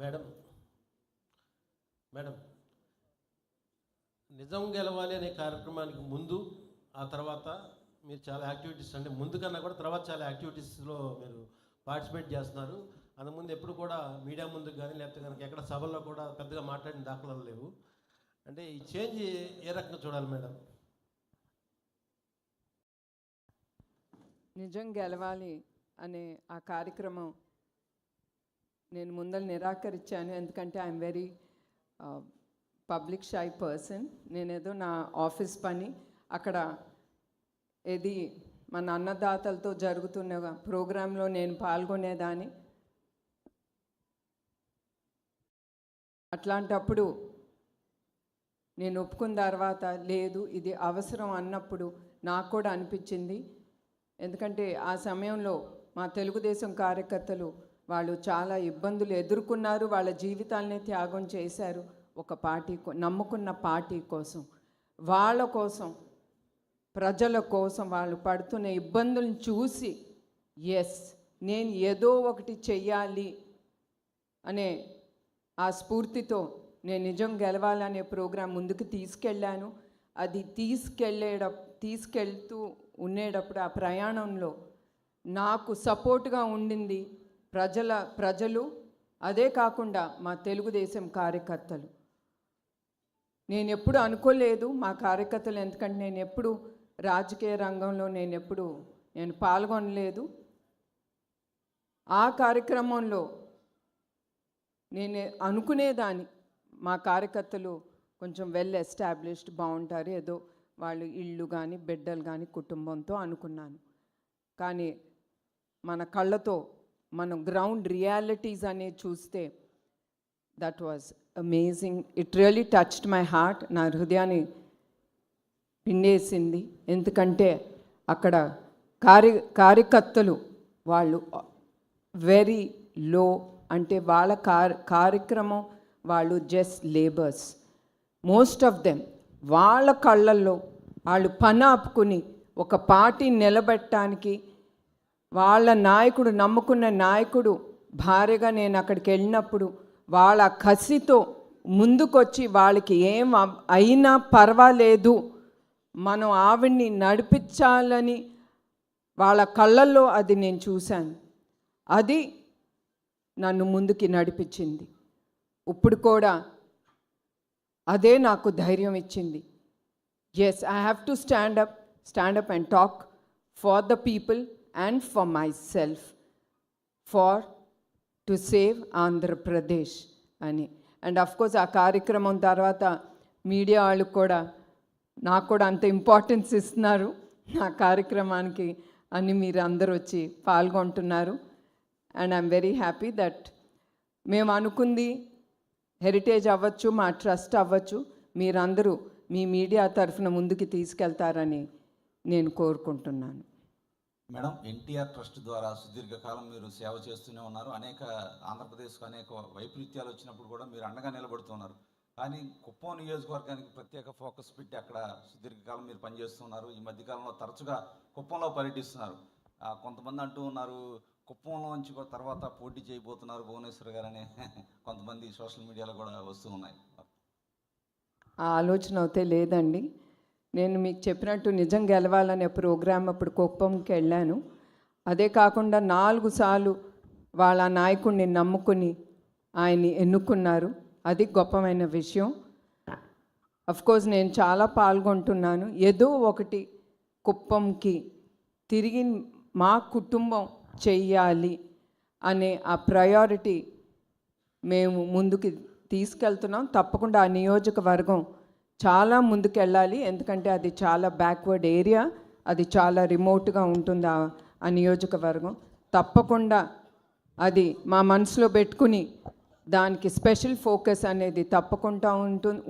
Madam madam నిజం గెలవాలి అనే కార్యక్రమానికి ముందు ఆ తర్వాత మీరు చాలా యాక్టివిటీస్, అంటే ముందు కన్నా కూడా తర్వాత చాలా యాక్టివిటీస్లో మీరు పార్టిసిపేట్ చేస్తున్నారు. అంతకుముందు ఎప్పుడు కూడా మీడియా ముందుకు కానీ లేకపోతే కనుక ఎక్కడ సభల్లో కూడా పెద్దగా మాట్లాడిన దాఖలాలు లేవు. అంటే ఈ చేంజ్ ఏ రకంగా చూడాలి మేడం? నిజం గెలవాలి అనే ఆ కార్యక్రమం నేను ముందర నిరాకరించాను. ఎందుకంటే I'm very public shy person. నేనేదో నా ఆఫీస్ పని అక్కడ ఏది మన అన్నదాతలతో జరుగుతున్న ప్రోగ్రాంలో నేను పాల్గొనేదాన్ని. అట్లాంటప్పుడు నేను ఒప్పుకున్న తర్వాత లేదు ఇది అవసరం అన్నప్పుడు నాకు కూడా అనిపించింది. ఎందుకంటే ఆ సమయంలో మా తెలుగుదేశం కార్యకర్తలు వాళ్ళు చాలా ఇబ్బందులు ఎదుర్కొన్నారు, వాళ్ళ జీవితాలనే త్యాగం చేశారు ఒక పార్టీ, నమ్ముకున్న పార్టీ కోసం, వాళ్ళ కోసం, ప్రజల కోసం వాళ్ళు పడుతున్న ఇబ్బందులను చూసి నేను ఏదో ఒకటి చెయ్యాలి అనే ఆ స్ఫూర్తితో నేను నిజం గెలవాలనే ప్రోగ్రాం ముందుకు తీసుకెళ్ళాను. అది తీసుకెళ్తూ ఉండేటప్పుడు ఆ ప్రయాణంలో నాకు సపోర్ట్గా ఉండింది ప్రజలు, అదే కాకుండా మా తెలుగుదేశం కార్యకర్తలు. నేను ఎప్పుడు అనుకోలేదు మా కార్యకర్తలు, ఎందుకంటే నేను ఎప్పుడు రాజకీయ రంగంలో నేను పాల్గొనలేదు. ఆ కార్యక్రమంలో నేను అనుకునేదాన్ని మా కార్యకర్తలు కొంచెం వెల్ ఎస్టాబ్లిష్డ్, బాగుంటారు, ఏదో వాళ్ళు ఇళ్ళు కానీ బిడ్డలు కానీ కుటుంబంతో అనుకున్నాను. కానీ మన కళ్ళతో మనం గ్రౌండ్ రియాలిటీస్ అనేది చూస్తే that was amazing. It really touched my heart. నా హృదయాన్ని పిండేసింది. ఎందుకంటే అక్కడ కార్యకర్తలు వాళ్ళు వెరీ లో, అంటే వాళ్ళ కార్యక్రమం వాళ్ళు just labours. Most of them వాళ్ళ కళ్ళల్లో వాళ్ళు పని ఆపుకుని ఒక పార్టీని నిలబెట్టడానికి, వాళ్ళ నాయకుడు, నమ్ముకున్న నాయకుడు భార్యగా నేను అక్కడికి వెళ్ళినప్పుడు వాళ్ళ కసితో ముందుకొచ్చి వాళ్ళకి ఏం అయినా పర్వాలేదు మనం ఆవిడ్ని నడిపించాలని వాళ్ళ కళ్ళల్లో అది నేను చూశాను. అది నన్ను ముందుకి నడిపించింది. ఇప్పుడు కూడా అదే నాకు ధైర్యం ఇచ్చింది. I have to stand up and talk for the people and for myself to save Andhra Pradesh అని. అండ్ అఫ్కోర్స్ ఆ కార్యక్రమం తర్వాత మీడియా వాళ్ళు కూడా నాకు కూడా అంత ఇంపార్టెన్స్ ఇస్తున్నారు నా కార్యక్రమానికి అని. మీరు అందరూ వచ్చి పాల్గొంటున్నారు. And I'm very happy that మేము అనుకుంది హెరిటేజ్ అవ్వచ్చు, మా ట్రస్ట్ అవ్వచ్చు, మీరందరూ మీ మీడియా తరఫున ముందుకు తీసుకెళ్తారని నేను కోరుకుంటున్నాను. మేడం, ఎన్టీఆర్ ట్రస్ట్ ద్వారా సుదీర్ఘకాలం మీరు సేవ చేస్తూనే ఉన్నారు. ఆంధ్రప్రదేశ్కు అనేక వైపరీత్యాలు వచ్చినప్పుడు కూడా మీరు అండగా నిలబడుతున్నారు. కానీ కుప్పం నియోజకవర్గానికి ప్రత్యేక ఫోకస్ పెట్టి అక్కడ సుదీర్ఘకాలం మీరు పనిచేస్తున్నారు. ఈ మధ్యకాలంలో తరచుగా కుప్పంలో పర్యటిస్తున్నారు. కొంతమంది అంటూ ఉన్నారు కుప్పంలోంచి తర్వాత పోటీ చేయబోతున్నారు భువనేశ్వర్ గారు అని కొంతమంది సోషల్ మీడియాలో కూడా వస్తూ ఉన్నాయి. ఆ ఆలోచన అయితే లేదండి. నేను మీకు చెప్పినట్టు నిజం గెలవాలనే ప్రోగ్రాం అప్పుడు కుప్పంకి వెళ్ళాను. అదే కాకుండా 4 సార్లు వాళ్ళ నాయకుడిని నమ్ముకుని ఆయన్ని ఎన్నుకున్నారు. అది గొప్పమైన విషయం. అఫ్కోర్స్ నేను చాలా పాల్గొంటున్నాను. ఏదో ఒకటి కుప్పంకి తిరిగి మా కుటుంబం చెయ్యాలి అనే ఆ ప్రయారిటీ మేము ముందుకు తీసుకెళ్తున్నాం. తప్పకుండా ఆ నియోజకవర్గం చాలా ముందుకు వెళ్ళాలి. ఎందుకంటే అది చాలా బ్యాక్వర్డ్ ఏరియా, అది చాలా రిమోట్గా ఉంటుంది ఆ నియోజకవర్గం. తప్పకుండా అది మా మనసులో పెట్టుకుని దానికి స్పెషల్ ఫోకస్ అనేది తప్పకుండా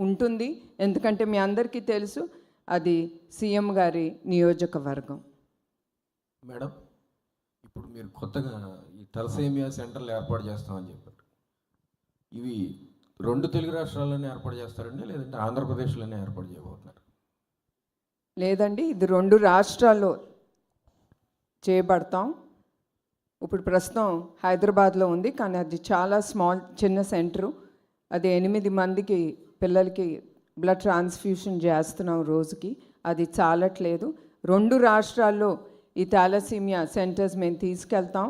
ఉంటుంది. ఎందుకంటే మీ అందరికీ తెలుసు అది సీఎం గారి నియోజకవర్గం. మేడం, ఇప్పుడు మీరు కొత్తగా ఈ తలసేమియా సెంటర్లు ఏర్పాటు చేస్తామని చెప్పారు. ఇవి 2 తెలుగు రాష్ట్రాల్లోనే ఏర్పాటు చేస్తారండి, లేదంటే ఆంధ్రప్రదేశ్లోనే ఏర్పాటు చేయబోతున్నారు? లేదండి, ఇది 2 రాష్ట్రాల్లో చేయబడతాం. ఇప్పుడు ప్రస్తుతం హైదరాబాద్లో ఉంది, కానీ అది చాలా చిన్న సెంటరు. అది 8 మందికి పిల్లలకి బ్లడ్ ట్రాన్స్ఫ్యూషన్ చేస్తున్నాం రోజుకి. అది చాలట్లేదు. 2 రాష్ట్రాల్లో ఈ థాలసీమియా సెంటర్స్ మేము తీసుకెళ్తాం.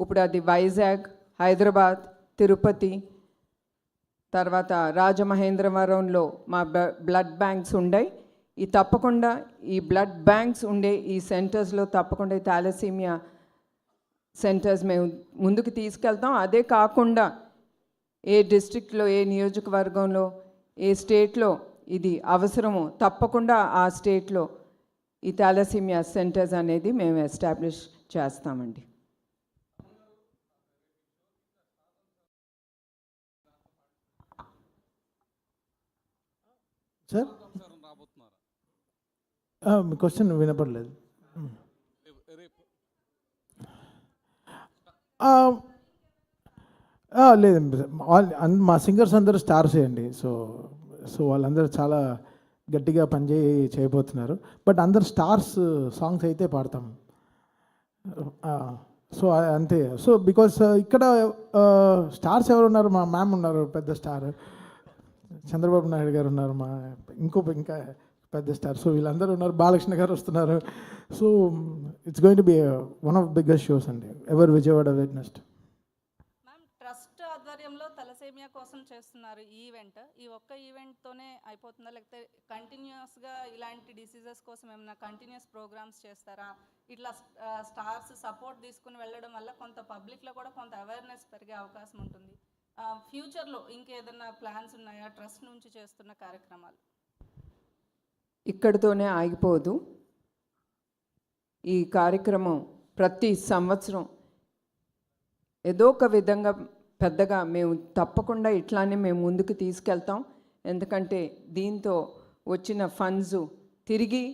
ఇప్పుడు అది వైజాగ్, హైదరాబాద్, తిరుపతి, తర్వాత రాజమహేంద్రవరంలో మా బ్లడ్ బ్యాంక్స్ ఉన్నాయి. ఈ తప్పకుండా ఈ బ్లడ్ బ్యాంక్స్ ఉండే ఈ సెంటర్స్లో తప్పకుండా ఈ థాలసీమియా సెంటర్స్ మేము ముందుకు తీసుకెళ్తాం. అదే కాకుండా ఏ డిస్ట్రిక్ట్లో, ఏ నియోజకవర్గంలో, ఏ స్టేట్లో ఇది అవసరమో తప్పకుండా ఆ స్టేట్లో ఈ థాలసీమియా సెంటర్స్ అనేది మేము ఎస్టాబ్లిష్ చేస్తామండి. సార్ మీ క్వశ్చన్ వినపడలేదు. లేదండి, మా సింగర్స్ అందరూ స్టార్సే అండి. సో వాళ్ళందరూ చాలా గట్టిగా చేయబోతున్నారు. బట్ అందరు స్టార్స్ సాంగ్స్ అయితే పాడతాం. సో అంతే. సో బికాస్ ఇక్కడ స్టార్స్ ఎవరు ఉన్నారు? మా మ్యామ్ ఉన్నారు, పెద్ద స్టార్. చంద్రబాబు నాయుడు గారు ఉన్నారు, ఇంకా పెద్ద స్టార్. సో వీళ్ళందరూ ఉన్నారు. బాలకృష్ణ గారు వస్తున్నారు. So it's going to be one of biggest shows అండి ever Vijayawada witnessed. Ma'am, trust ఆధ్వర్యంలో తలసేమియా కోసం చేస్తున్నారు ఈ ఈవెంట్. ఈ ఒక్క ఈవెంట్తోనే అయిపోతుందా, లేకపోతే కంటిన్యూస్గా ఇలాంటి డిసీజెస్ కోసం ఏమైనా కంటిన్యూస్ ప్రోగ్రామ్స్ చేస్తారా? ఇట్లా స్టార్స్ సపోర్ట్ తీసుకుని వెళ్ళడం వల్ల కొంత పబ్లిక్లో కూడా కొంత అవేర్నెస్ పెరిగే అవకాశం ఉంటుంది. ఫ్యూచర్లో ఇంకేదన్నా ప్లాన్స్ ఉన్నాయా ట్రస్ట్ నుంచి చేస్తున్న కార్యక్రమాలు? ఇక్కడితోనే ఆగిపోదు. ఈ కార్యక్రమం ప్రతి సంవత్సరం ఏదో ఒక విధంగా పెద్దగా మేము తప్పకుండా ఇట్లానే మేము ముందుకు తీసుకెళ్తాం. ఎందుకంటే దీంతో వచ్చిన ఫండ్స్ తిరిగి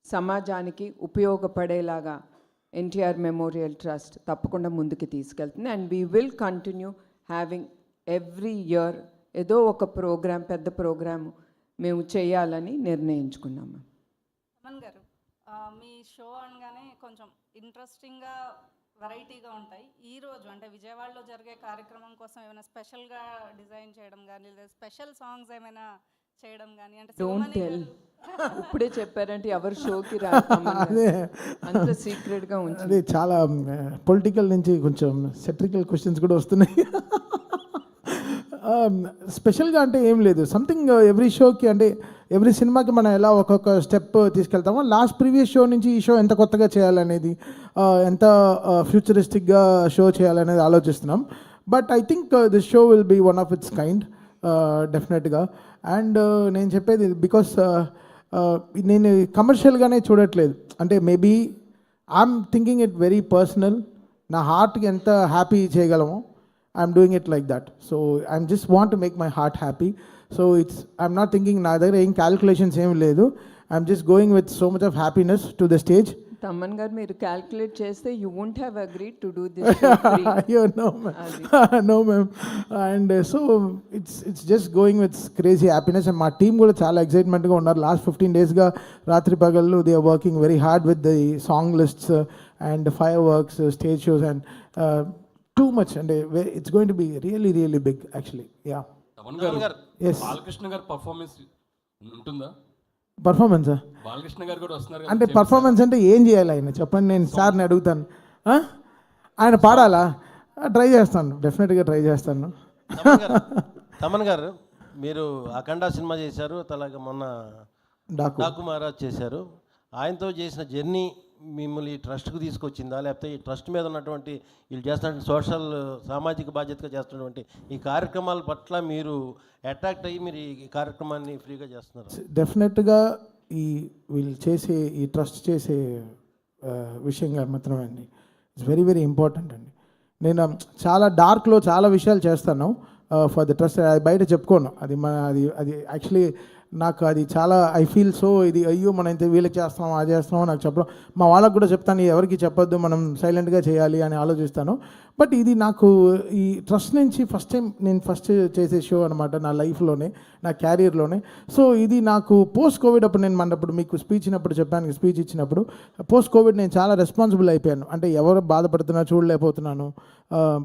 సమాజానికి ఉపయోగపడేలాగా ఎన్టీఆర్ మెమోరియల్ ట్రస్ట్ తప్పకుండా ముందుకు తీసుకెళ్తుంది. And we will continue having every year ఏదో ఒక ప్రోగ్రాం, పెద్ద ప్రోగ్రాము మేము చేయాలని నిర్ణయించుకున్నాము. అమన్ గారు, మీ షో అనగానే కొంచెం ఇంట్రెస్టింగ్గా వెరైటీగా ఉంటాయి. ఈరోజు అంటే విజయవాడలో జరిగే కార్యక్రమం కోసం ఏమైనా స్పెషల్గా డిజైన్ చేయడం కానీ, లేదా స్పెషల్ సాంగ్స్ ఏమైనా చేయడం కానీ, అంటే డోంట్ టెల్. ఇప్పుడే చెప్పారంటే ఎవరు షోకి రా, అంత సీక్రెట్గా ఉంచి. అది చాలా పొలిటికల్ నుంచి కొంచెం సెట్రికల్ క్వశ్చన్స్ కూడా వస్తున్నాయి. స్పెషల్గా అంటే ఏం లేదు. సంథింగ్ ఎవ్రీ షోకి, అంటే ఎవ్రీ సినిమాకి మనం ఎలా ఒక్కొక్క స్టెప్ తీసుకెళ్తామో, ప్రీవియస్ షో నుంచి ఈ షో ఎంత కొత్తగా చేయాలనేది, ఎంత ఫ్యూచరిస్టిక్గా షో చేయాలనేది ఆలోచిస్తున్నాం. But I think this show will be one of its kind డెఫినెట్గా. అండ్ నేను చెప్పేది బికాస్ నేను కమర్షియల్గానే చూడట్లేదు. అంటే maybe I'm thinking it very personal. నా హార్ట్కి ఎంత హ్యాపీ చేయగలమో I'm doing it like that. So I just want to make my heart happy. So I'm not thinking నా దగ్గర ఏం క్యాల్కులేషన్స్ ఏం లేదు. I'm just going with so much of happiness to the stage. Thaman గారు, మీరు calculate చేస్తే you won't have agreed to do this show free. No ma'am. No ma'am. And so it's just going with crazy happiness. And మా team కూడా చాలా ఎక్సైట్మెంట్గా ఉన్నారు. Last 15 డేస్గా రాత్రి పగళ్ళు they are working very hard with the song lists and fireworks, stage shows and too much, and it's going to be really really big actually. Yeah. Thaman గారు, Yes. Balakrishna గారు performance ఉంటుందా? Performance Balakrishna గారు కూడా వస్తున్నారు కదా, అంటే చేపిస్తారా? పర్ఫార్మెన్స్ అంటే ఏం చేయాలి ఆయన చెప్పండి, నేను సార్ని అడుగుతాను. ఆయన పాడాలా? ట్రై చేస్తాను, డెఫినెట్గా ట్రై చేస్తాను. తమన్ గారు, మీరు అఖండ సినిమా చేశారు, అలాగే మొన్న డాకు మహారాజ్ చేశారు. ఆయనతో చేసిన జర్నీ మిమ్మల్ని ఈ ట్రస్ట్కు తీసుకొచ్చిందా, లేకపోతే ఈ ట్రస్ట్ మీద ఉన్నటువంటి వీళ్ళు చేస్తున్న సోషల్ సామాజిక బాధ్యతగా చేస్తున్నటువంటి ఈ కార్యక్రమాల పట్ల మీరు అట్రాక్ట్ అయ్యి మీరు ఈ కార్యక్రమాన్ని ఫ్రీగా చేస్తున్నారు? డెఫినెట్గా వీళ్ళు చేసే ఈ ట్రస్ట్ చేసే విషయంగా మాత్రమే అండి. ఇట్స్ వెరీ వెరీ ఇంపార్టెంట్ అండి. నేను చాలా డార్క్లో చాలా విషయాలు చేస్తాను ఫర్ ద ట్రస్ట్. అది బయట చెప్పుకోను. అది యాక్చువల్లీ నాకు అది చాలా ఐ ఫీల్ సో ఇది అయ్యో మనం ఇంత వీళ్ళకి చేస్తాం అది చేస్తామో నాకు చెప్పడం, మా వాళ్ళకు కూడా చెప్తాను ఎవరికి చెప్పొద్దు, మనం సైలెంట్గా చేయాలి అని ఆలోచిస్తాను. బట్ ఇది నాకు ఈ ట్రస్ట్ నుంచి ఫస్ట్ టైం నేను చేసే షో అనమాట నా లైఫ్లోనే, నా క్యారియర్లోనే. సో ఇది నాకు పోస్ట్ కోవిడ్ అప్పుడు నేను మనప్పుడు మీకు స్పీచ్ ఇచ్చినప్పుడు పోస్ట్ కోవిడ్ నేను చాలా రెస్పాన్సిబుల్ అయిపోయాను. అంటే ఎవరు బాధపడుతున్నా చూడలేకపోతున్నాను,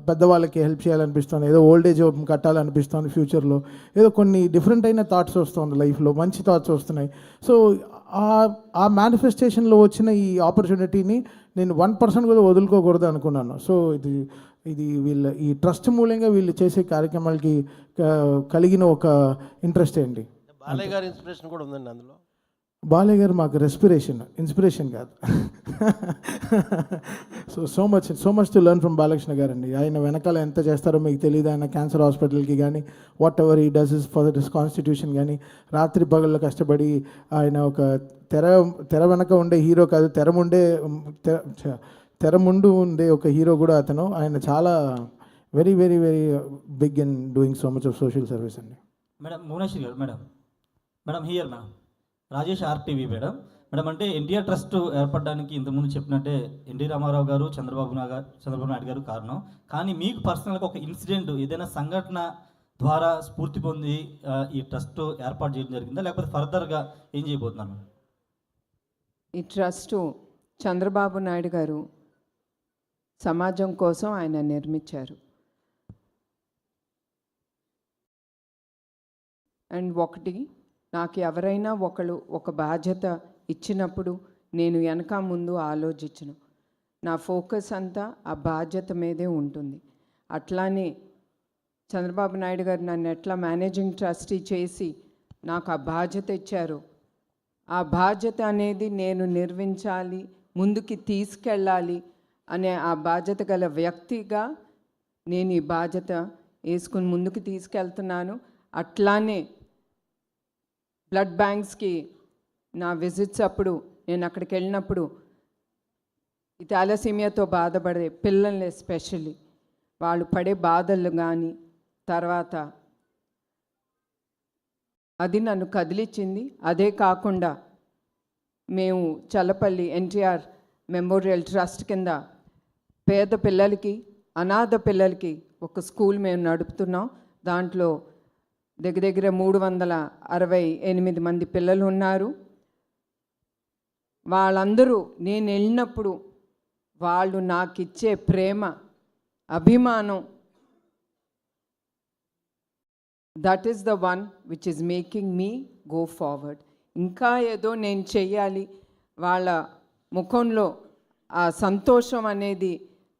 పెద్దవాళ్ళకి హెల్ప్ చేయాలనిపిస్తుంది, ఏదో ఓల్డ్ ఏజ్ హోమ్ కట్టాలనిపిస్తుంది ఫ్యూచర్లో, ఏదో కొన్ని డిఫరెంట్ అయిన థాట్స్ వస్తుంది లైఫ్లో, మంచి థాట్స్ వస్తున్నాయి. సో ఆ మేనిఫెస్టేషన్లో వచ్చిన ఈ ఆపర్చునిటీని నేను 1% కూడా వదులుకోకూడదు అనుకున్నాను. సో ఇది ఈ ట్రస్ట్ మూలంగా వీళ్ళు చేసే కార్యక్రమాలకి కలిగిన ఒక ఇంట్రెస్ట్ అండి. బాలయ్య గారి ఇన్స్పిరేషన్ కూడా ఉందండి అందులో. బాలయ్య గారు మాకు ఇన్స్పిరేషన్ కాదు. So much to learn from Balakrishna గారు అండి. ఆయన వెనకాల ఎంత చేస్తారో మీకు తెలియదు. ఆయన క్యాన్సర్ హాస్పిటల్కి కానీ వాట్ ఎవర్ ఈ does is for this constitution కానీ రాత్రి పగళ్ళు కష్టపడి ఆయన ఒక తెర వెనక ఉండే హీరో కాదు, తెర ముందు ఉండే ఒక హీరో కూడా అతను. ఆయన చాలా very very very big in doing so much of social service అండి. మేడం భువనేశ్వరి గారు, madam here madam, Rajesh RTV madam. అంటే ఎన్టీఆర్ ట్రస్ట్ ఏర్పడడానికి ఇంతకుముందు చెప్పినట్టే ఎన్టీ రామారావు గారు, చంద్రబాబు నాయుడు గారు కారణం. కానీ మీకు పర్సనల్గా ఒక ఇన్సిడెంట్, ఏదైనా సంఘటన ద్వారా స్ఫూర్తి పొంది ఈ ట్రస్ట్ ఏర్పాటు చేయడం జరిగిందా, లేకపోతే ఫర్దర్గా ఏం చేయబోతున్నారు? ఈ ట్రస్టు చంద్రబాబు నాయుడు గారు సమాజం కోసం ఆయన నిర్మించారు. అండ్ ఒకటి, నాకు ఎవరైనా ఒక బాధ్యత ఇచ్చినప్పుడు నేను వెనక ముందు ఆలోచించను. నా ఫోకస్ అంతా ఆ బాధ్యత మీదే ఉంటుంది. అట్లానే చంద్రబాబు నాయుడు గారు నన్ను ఎట్లా మేనేజింగ్ ట్రస్టీ చేసి నాకు ఆ బాధ్యత ఇచ్చారు, ఆ బాధ్యత అనేది నేను నిర్వహించాలి, ముందుకి తీసుకెళ్ళాలి అనే ఆ బాధ్యత గల వ్యక్తిగా నేను ఈ బాధ్యత వేసుకుని ముందుకు తీసుకెళ్తున్నాను. అట్లానే బ్లడ్ బ్యాంక్స్కి నా విజిట్స్ అప్పుడు నేను అక్కడికి వెళ్ళినప్పుడు ఈ థాలసీమియాతో బాధపడే పిల్లల్ని ఎస్పెషల్లీ వాళ్ళు పడే బాధలు కానీ తర్వాత అది నన్ను కదిలిచ్చింది. అదే కాకుండా మేము చల్లపల్లి ఎన్టీఆర్ మెమోరియల్ ట్రస్ట్ కింద పేద పిల్లలకి, అనాథ పిల్లలకి ఒక స్కూల్ మేము నడుపుతున్నాం. దాంట్లో దగ్గర 368 మంది పిల్లలు ఉన్నారు. వాళ్ళందరూ నేను వెళ్ళినప్పుడు వాళ్ళు నాకు ఇచ్చే ప్రేమ, అభిమానం, that is the one which is making me go forward. ఇంకా ఏదో నేను చెయ్యాలి, వాళ్ళ ముఖంలో ఆ సంతోషం అనేది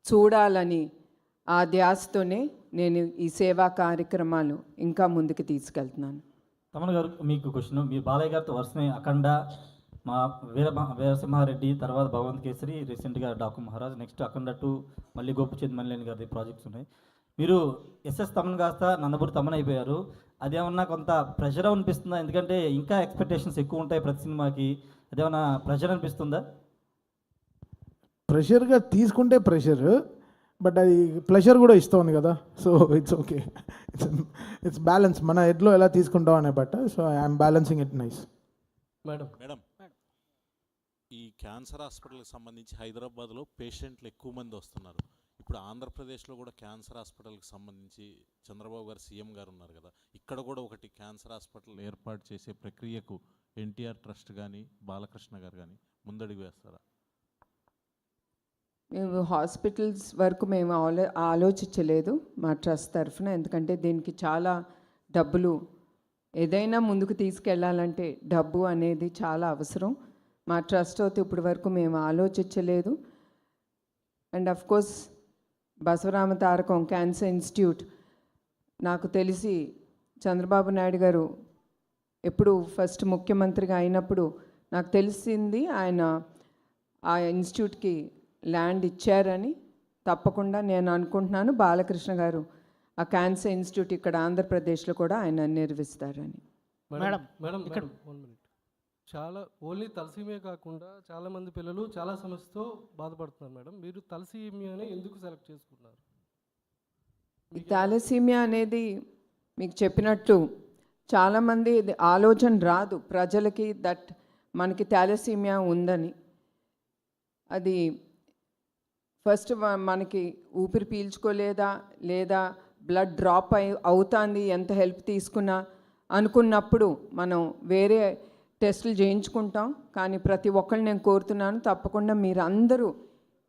చూడాలని ఆ ధ్యాసతోనే నేను ఈ సేవా కార్యక్రమాలు ఇంకా ముందుకు తీసుకెళ్తున్నాను. తమన్ గారు, మీకు క్వశ్చన్. మీ బాలయ్య గారితో వరుసనే అఖండ, మా వీరసింహారెడ్డి, తర్వాత భగవంత్ కేసరి, రీసెంట్గా డాకు మహారాజ్, నెక్స్ట్ అఖండ 2, మళ్ళీ గోపిచంద్ మల్లేని గారి ప్రాజెక్ట్స్ ఉన్నాయి. మీరు ఎస్ఎస్ తమన్ కాస్త నందమూరి తమన్ అయిపోయారు. అదేమన్నా కొంత ప్రెషర్ అనిపిస్తుందా? ఎందుకంటే ఇంకా ఎక్స్పెక్టేషన్స్ ఎక్కువ ఉంటాయి ప్రతి సినిమాకి. అదేమన్నా ప్రెషర్ అనిపిస్తుందా? ప్రెషర్గా తీసుకుంటే ప్రెషర్, బట్ అది ప్లెజర్ కూడా ఇస్తుంది కదా. So it's okay, it's balance. మన హెడ్లో ఎలా తీసుకుంటాం అనే బట్ట. So I'm balancing it nice. Madam, ఈ క్యాన్సర్ హాస్పిటల్కి సంబంధించి హైదరాబాద్లో పేషెంట్లు ఎక్కువ మంది వస్తున్నారు. ఇప్పుడు ఆంధ్రప్రదేశ్లో కూడా క్యాన్సర్ హాస్పిటల్కి సంబంధించి చంద్రబాబు గారు సీఎం గారు ఉన్నారు కదా, ఇక్కడ కూడా ఒకటి క్యాన్సర్ హాస్పిటల్ ఏర్పాటు చేసే ప్రక్రియకు ఎన్టీఆర్ ట్రస్ట్ కానీ బాలకృష్ణ గారు కానీ ముందడుగు వేస్తారా? మేము హాస్పిటల్స్ వరకు మేము ఆలోచించలేదు మా ట్రస్ట్ తరఫున. ఎందుకంటే దీనికి చాలా డబ్బులు, ఏదైనా ముందుకు తీసుకెళ్ళాలంటే డబ్బు అనేది చాలా అవసరం. మా ట్రస్ట్ అయితే ఇప్పటి వరకు మేము ఆలోచించలేదు. And of course బసవరామ Tarakam cancer institute, నాకు తెలిసి చంద్రబాబు నాయుడు గారు ఎప్పుడు ఫస్ట్ ముఖ్యమంత్రిగా అయినప్పుడు నాకు తెలిసింది ఆయన ఆ ఇన్స్టిట్యూట్కి ల్యాండ్ ఇచ్చారని. తప్పకుండా నేను అనుకుంటున్నాను బాలకృష్ణ గారు ఆ క్యాన్సర్ ఇన్స్టిట్యూట్ ఇక్కడ ఆంధ్రప్రదేశ్లో కూడా ఆయన నిర్వహిస్తారని. మేడం ఇక్కడ 1 minute. చాలా ఓన్లీ తలసీమియా కాకుండా చాలామంది పిల్లలు చాలా సమస్యతో బాధపడుతున్నారు మేడం. మీరు తలసీమియాని ఎందుకు సెలెక్ట్ చేసుకున్నారు? ఈ థాలసీమియా అనేది మీకు చెప్పినట్టు చాలామంది ఆలోచన రాదు ప్రజలకి మనకి థాలసీమియా ఉందని. అది ఫస్ట్ మనకి ఊపిరి పీల్చుకోలేదా లేదా బ్లడ్ డ్రాప్ అవుతుంది ఎంత హెల్ప్ తీసుకున్నా అనుకున్నప్పుడు మనం వేరే టెస్టులు చేయించుకుంటాం. కానీ ప్రతి ఒక్కళ్ళు నేను కోరుతున్నాను, తప్పకుండా మీరందరూ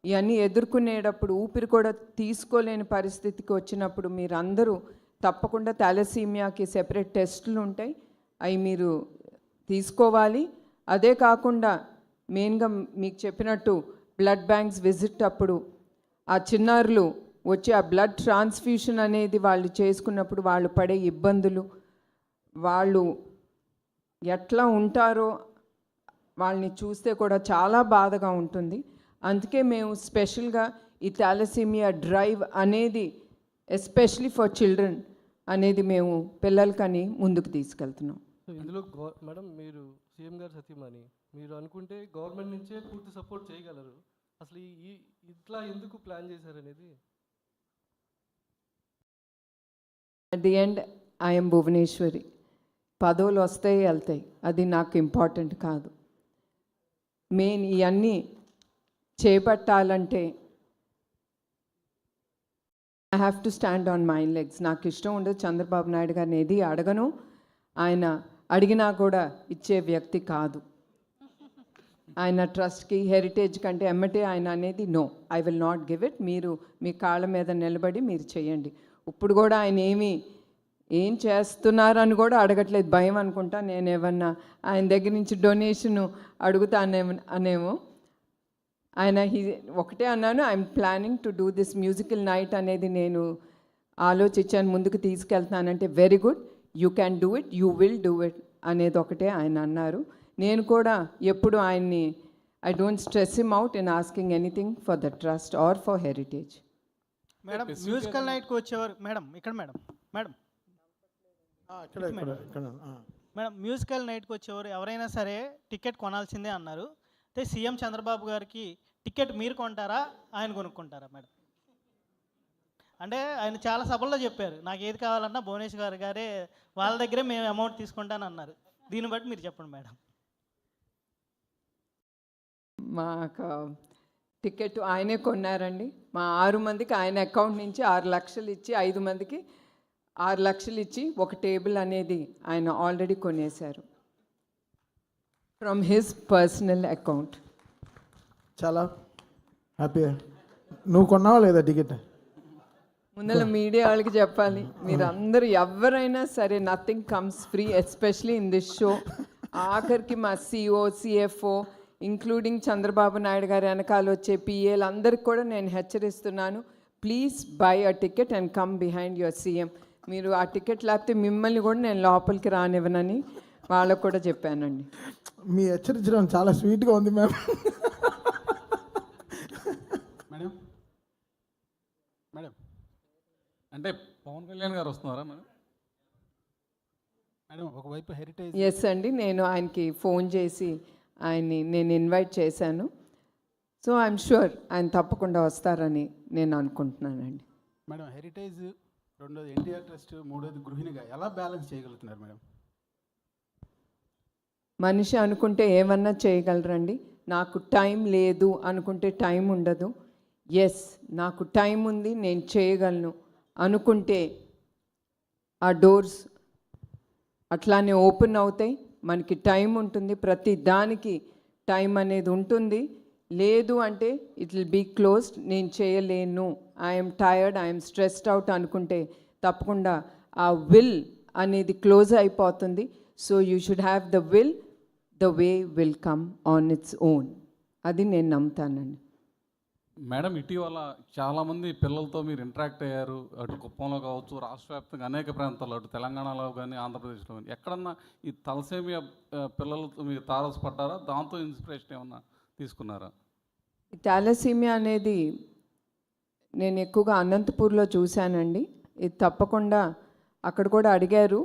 ఇవన్నీ ఎదుర్కొనేటప్పుడు ఊపిరి కూడా తీసుకోలేని పరిస్థితికి వచ్చినప్పుడు మీరందరూ తప్పకుండా థాలసీమియాకి సెపరేట్ టెస్టులు ఉంటాయి, అవి మీరు తీసుకోవాలి. అదే కాకుండా మెయిన్గా మీకు చెప్పినట్టు బ్లడ్ బ్యాంక్స్ విజిట్ అప్పుడు ఆ చిన్నారులు వచ్చి ఆ బ్లడ్ ట్రాన్స్ఫ్యూషన్ అనేది వాళ్ళు చేసుకున్నప్పుడు వాళ్ళు పడే ఇబ్బందులు, వాళ్ళు ఎట్లా ఉంటారో వాళ్ళని చూస్తే కూడా చాలా బాధగా ఉంటుంది. అందుకే మేము స్పెషల్గా ఈ థాలసీమియా డ్రైవ్ అనేది ఎస్పెషలీ ఫర్ చిల్డ్రన్ అనేది మేము పిల్లలకని ముందుకు తీసుకెళ్తున్నాం. సో ఇందులో మేడం మీరు సీఎం గారు సతీమణి, మీరు అనుకుంటే గవర్నమెంట్ నుంచే పూర్తి సపోర్ట్ చేయగలరు. అసలు ఇట్లా ఎందుకు ప్లాన్ చేశారనేది. At the end I'm Bhuvaneshwari. పదవులు వస్తాయి వెళ్తాయి, అది నాకు ఇంపార్టెంట్ కాదు. మెయిన్ ఇవన్నీ చేపట్టాలంటే I have to stand on my legs. నాకు ఇష్టం ఉండదు చంద్రబాబు నాయుడు గారిని ఏది అడగను, ఆయన అడిగినా కూడా ఇచ్చే వ్యక్తి కాదు. ఆయన ట్రస్ట్కి హెరిటేజ్ కంటే ఎమ్మటే ఆయన అనేది no, I will not give it. మీరు మీ కాళ్ళ మీద నిలబడి మీరు చేయండి. ఇప్పుడు కూడా ఆయన ఏం చేస్తున్నారని కూడా అడగట్లేదు, భయం అనుకుంటా. నేను ఏమన్నా ఆయన దగ్గర నుంచి డొనేషన్ అడుగుతానేమో. ఆయన ఒకటే అన్నాను, I'm planning to do this musical night అనేది నేను ఆలోచించాను, ముందుకు తీసుకెళ్తానంటే very good, you can do it, you will do it అనేది ఒకటే ఆయన అన్నారు. నేను కూడా ఎప్పుడు ఆయన్ని I don't stress him out in asking anything for the trust or for heritage. Madam musical నైట్కి వచ్చేవారు మేడం ఇక్కడ మేడం మేడం మేడం మ్యూజికల్ నైట్కి వచ్చేవారు ఎవరైనా సరే టికెట్ కొనాల్సిందే అన్నారు. అయితే సీఎం చంద్రబాబు గారికి టికెట్ మీరు కొంటారా ఆయన కొనుక్కుంటారా మేడం? అంటే ఆయన చాలా సభల్లో చెప్పారు, నాకు ఏది కావాలన్నా భువనేశ్వర్ గారే వాళ్ళ దగ్గరే మేము అమౌంట్ తీసుకుంటాను అన్నారు. దీన్ని బట్టి మీరు చెప్పండి మేడం. మాకు టికెట్ ఆయనే కొన్నారండి. మా 6 మందికి ఆయన అకౌంట్ నుంచి 6 లక్షలు ఇచ్చి 5 మందికి 6 లక్షలు ఇచ్చి ఒక టేబుల్ అనేది ఆయన ఆల్రెడీ కొనేశారు ఫ్రమ్ హిస్ పర్సనల్ అకౌంట్. చాలా హ్యాపీ. నువ్వు కొన్నావా లేదా టికెట్? ముందర మీడియా వాళ్ళకి చెప్పాలి, మీరు అందరూ ఎవరైనా సరే nothing comes free, especially in this show. ఆఖరికి మా CO CFO including Chandrababu Naidu గారి వెనకాల వచ్చే పిఏలు అందరికి కూడా నేను హెచ్చరిస్తున్నాను, please buy a ticket and come behind your CM. మీరు ఆ టికెట్ లేకపోతే మిమ్మల్ని కూడా నేను లోపలికి రానివ్వనని వాళ్ళకు కూడా చెప్పానండి. మీ హెచ్చరించడం చాలా స్వీట్గా ఉంది మ్యామ్. మేడం మేడం అంటే పవన్ కళ్యాణ్ గారు వస్తున్నారా మేడం? మేడం ఒకవైపు హెరిటేజ్. ఎస్ అండి, నేను ఆయనకి ఫోన్ చేసి ఆయన్ని నేను ఇన్వైట్ చేశాను. సో ఐఎమ్ షూర్ ఆయన తప్పకుండా వస్తారని నేను అనుకుంటున్నానండి. మేడం హెరిటేజ్, రెండోది ఎన్టీఆర్ ట్రస్ట్, మూడోది గృహిణిగా ఎలా బ్యాలెన్స్ చేయగలుగుతున్నారు మేడం? మనిషి అనుకుంటే ఏమన్నా చేయగలరండి. నాకు టైం లేదు అనుకుంటే టైం ఉండదు. ఎస్, నాకు టైం ఉంది, నేను చేయగలను అనుకుంటే ఆ డోర్స్ అట్లానే ఓపెన్ అవుతాయి. మనకి టైం ఉంటుంది, ప్రతి దానికి టైం అనేది ఉంటుంది. లేదు అంటే ఇట్ విల్ బీ క్లోజ్డ్, నేను చేయలేను, I'm tired, I'm stressed out అనుకుంటే తప్పకుండా ఆ విల్ అనేది క్లోజ్ అయిపోతుంది. So you should have the will, the way will come on its own. అది నేను నమ్ముతానండి. మేడం ఇటీవల చాలామంది పిల్లలతో మీరు ఇంటరాక్ట్ అయ్యారు, అటు కుప్పంలో కావచ్చు, రాష్ట్ర వ్యాప్తంగా అనేక ప్రాంతాల్లో, అటు తెలంగాణలో కానీ ఆంధ్రప్రదేశ్లో కానీ ఎక్కడన్నా ఈ తలసేమియా పిల్లలతో మీరు తారసపడ్డారా? దాంతో ఇన్స్పిరేషన్ ఏమన్నా తీసుకున్నారా? థాలసీమియా అనేది నేను ఎక్కువగా అనంతపూర్లో చూశానండి. ఇది తప్పకుండా అక్కడ కూడా అడిగారు,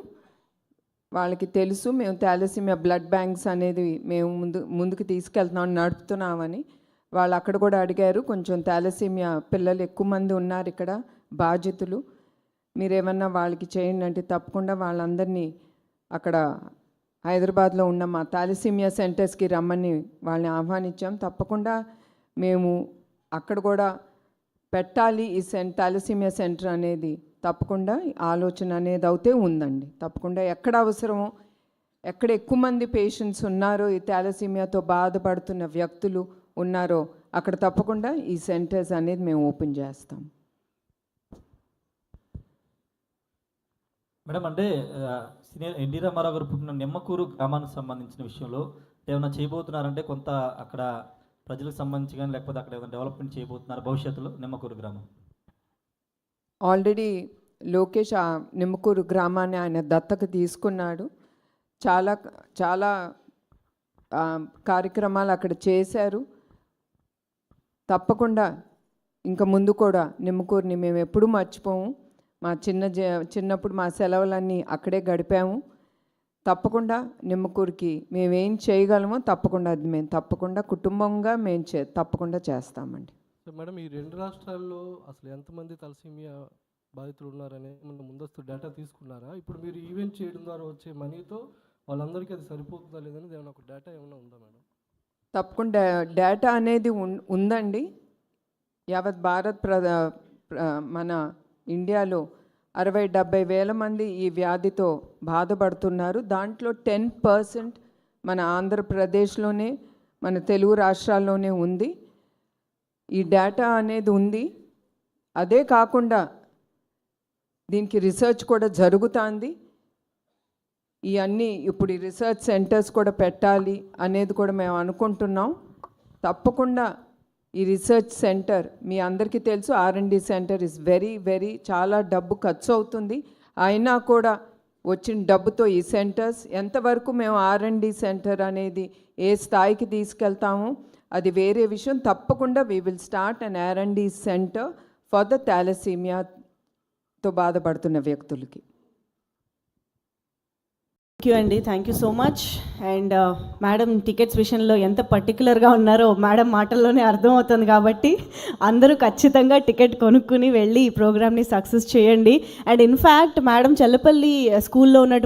వాళ్ళకి తెలుసు మేము థాలసీమియా బ్లడ్ బ్యాంక్స్ అనేది మేము ముందుకు తీసుకెళ్తున్నాం, నడుపుతున్నామని. వాళ్ళు అక్కడ కూడా అడిగారు, కొంచెం థాలసీమియా పిల్లలు ఎక్కువ మంది ఉన్నారు ఇక్కడ బాధితులు, మీరేమన్నా వాళ్ళకి చేయండి అంటే తప్పకుండా వాళ్ళందరినీ అక్కడ హైదరాబాద్లో ఉన్న మా థాలసీమియా సెంటర్స్కి రమ్మని వాళ్ళని ఆహ్వానించాం. తప్పకుండా మేము అక్కడ కూడా పెట్టాలి ఈ థాలసీమియా సెంటర్ అనేది తప్పకుండా ఆలోచన అనేది అయితే ఉందండి. తప్పకుండా ఎక్కడ అవసరమో, ఎక్కడ ఎక్కువ మంది పేషెంట్స్ ఉన్నారో, ఈ థాలసీమియాతో బాధపడుతున్న వ్యక్తులు ఉన్నారో అక్కడ తప్పకుండా ఈ సెంటర్స్ అనేది మేము ఓపెన్ చేస్తాం. మేడం, అంటే సీనియర్ ఎన్టీ రామారావు గారు పుట్టిన నిమ్మకూరు గ్రామానికి సంబంధించిన విషయంలో ఏమైనా చేయబోతున్నారంటే కొంత అక్కడ ప్రజలకు సంబంధించి కానీ లేకపోతే అక్కడ ఏమైనా డెవలప్మెంట్ చేయబోతున్నారు భవిష్యత్తులో నిమ్మకూరు గ్రామం? ఆల్రెడీ లోకేష్ ఆ నిమ్మకూరు గ్రామాన్ని ఆయన దత్తత తీసుకున్నాడు. చాలా చాలా కార్యక్రమాలు అక్కడ చేశారు. తప్పకుండా ఇంకా ముందు కూడా నిమ్మకూరుని మేము ఎప్పుడూ మర్చిపోము. మా చిన్నప్పుడు మా సెలవులన్నీ అక్కడే గడిపాము. తప్పకుండా నిమ్మకూరుకి మేమేం చేయగలమో తప్పకుండా అది మేము తప్పకుండా కుటుంబంగా మేము తప్పకుండా చేస్తామండి. సో మేడం, ఈ 2 రాష్ట్రాల్లో అసలు ఎంతమంది తలసీమియా బాధితులు ఉన్నారనే మన ముందస్తు డేటా తీసుకున్నారా? ఇప్పుడు మీరు ఈవెంట్ చేయడం ద్వారా వచ్చే మనీతో వాళ్ళందరికీ అది సరిపోతుందా లేదని ఏమైనా ఒక డేటా ఏమైనా ఉందా మేడం? తప్పకుండా డేటా అనేది ఉందండి. యావత్ భారత్ మన ఇండియాలో 60-70 వేల మంది ఈ వ్యాధితో బాధపడుతున్నారు. దాంట్లో 10% మన ఆంధ్రప్రదేశ్లోనే, మన తెలుగు రాష్ట్రాల్లోనే ఉంది. ఈ డేటా అనేది ఉంది. అదే కాకుండా దీనికి రీసెర్చ్ కూడా జరుగుతుంది. ఇవన్నీ ఇప్పుడు ఈ రీసెర్చ్ సెంటర్స్ కూడా పెట్టాలి అనేది కూడా మేము అనుకుంటున్నాం. తప్పకుండా ఈ రీసెర్చ్ సెంటర్ మీ అందరికీ తెలుసు, R&D సెంటర్ ఇస్ వెరీ చాలా డబ్బు ఖర్చు అవుతుంది. అయినా కూడా వచ్చిన డబ్బుతో ఈ సెంటర్స్ ఎంతవరకు మేము R&D సెంటర్ అనేది ఏ స్థాయికి తీసుకెళ్తామో అది వేరే విషయం. తప్పకుండా we will start an R&D centre for the థాలసీమియాతో బాధపడుతున్న వ్యక్తులకి. థ్యాంక్ యూ అండి, thank you so much. And madam tickets విషయంలో ఎంత పర్టికులర్గా ఉన్నారో మేడం మాటల్లోనే అర్థమవుతుంది. కాబట్టి అందరూ ఖచ్చితంగా టికెట్ కొనుక్కుని వెళ్ళి ఈ ప్రోగ్రామ్ని సక్సెస్ చేయండి. అండ్ ఇన్ఫ్యాక్ట్ మేడం చెల్లపల్లి స్కూల్లో ఉన్న